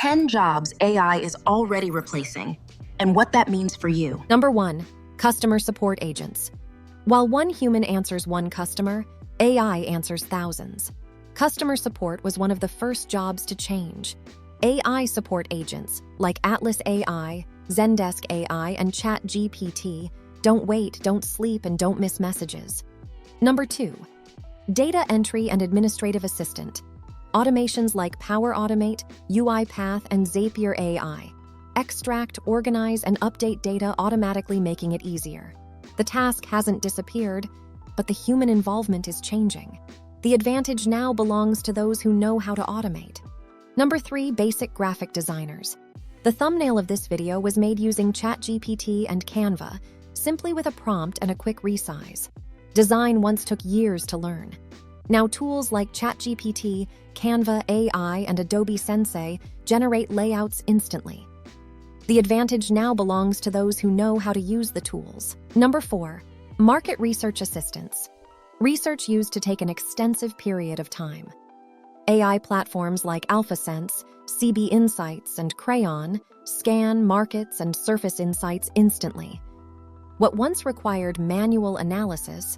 10 jobs AI is already replacing, and what that means for you. Number 1, customer support agents. While one human answers one customer, AI answers thousands. Customer support was one of the first jobs to change. AI support agents like Atlas AI, Zendesk AI, and ChatGPT don't wait, don't sleep, and don't miss messages. Number 2, data entry and administrative assistant. Automations like Power Automate, UiPath, and Zapier AI extract, organize, and update data, automatically making it easier. The task hasn't disappeared, but the human involvement is changing. The advantage now belongs to those who know how to automate. Number 3, basic graphic designers. The thumbnail of this video was made using ChatGPT and Canva, simply with a prompt and a quick resize. Design once took years to learn. Now tools like ChatGPT, Canva AI, and Adobe Sensei generate layouts instantly. The advantage now belongs to those who know how to use the tools. Number 4, market research assistants. Research used to take an extensive period of time. AI platforms like AlphaSense, CB Insights, and Crayon scan markets and surface insights instantly. What once required manual analysis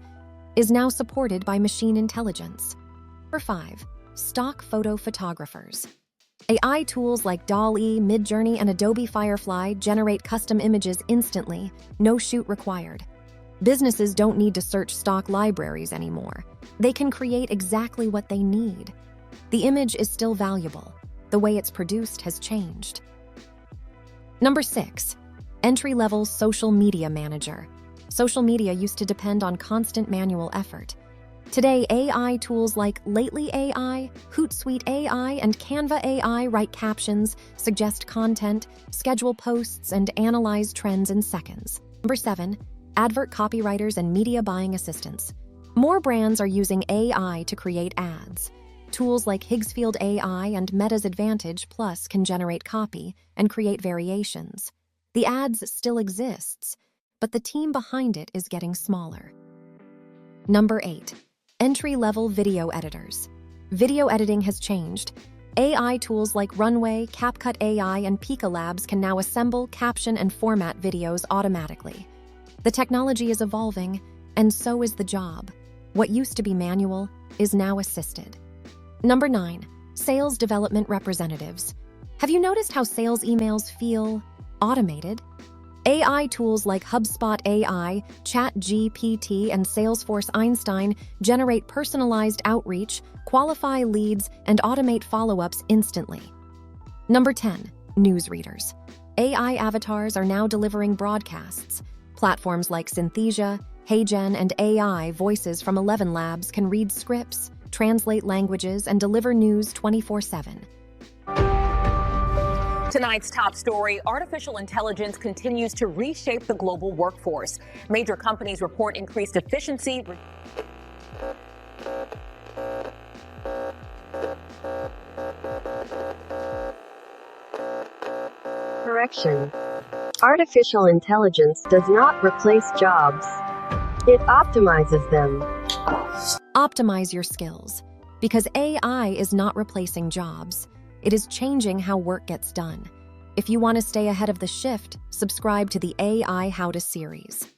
is now supported by machine intelligence. Number 5, stock photo photographers. AI tools like DALL-E, Midjourney, and Adobe Firefly generate custom images instantly, no shoot required. Businesses don't need to search stock libraries anymore. They can create exactly what they need. The image is still valuable. The way it's produced has changed. Number 6, entry-level social media manager. Social media used to depend on constant manual effort. Today, AI tools like Lately AI, Hootsuite AI, and Canva AI write captions, suggest content, schedule posts, and analyze trends in seconds. Number 7, advert copywriters and media buying assistants. More brands are using AI to create ads. Tools like Higgsfield AI and Meta's Advantage Plus can generate copy and create variations. The ads still exists, but the team behind it is getting smaller. Number 8, entry-level video editors. Video editing has changed. AI tools like Runway, CapCut AI, and Pika Labs can now assemble, caption, and format videos automatically. The technology is evolving, and so is the job. What used to be manual is now assisted. Number 9, sales development representatives. Have you noticed how sales emails feel automated? AI tools like HubSpot AI, ChatGPT, and Salesforce Einstein generate personalized outreach, qualify leads, and automate follow-ups instantly. Number 10, newsreaders. AI avatars are now delivering broadcasts. Platforms like Synthesia, HeyGen, and AI voices from 11 Labs can read scripts, translate languages, and deliver news 24/7. Tonight's top story, artificial intelligence continues to reshape the global workforce. Major companies report increased efficiency. Correction. Artificial intelligence does not replace jobs. It optimizes them. Optimize your skills, because AI is not replacing jobs. It is changing how work gets done. If you want to stay ahead of the shift, subscribe to the AI How To series.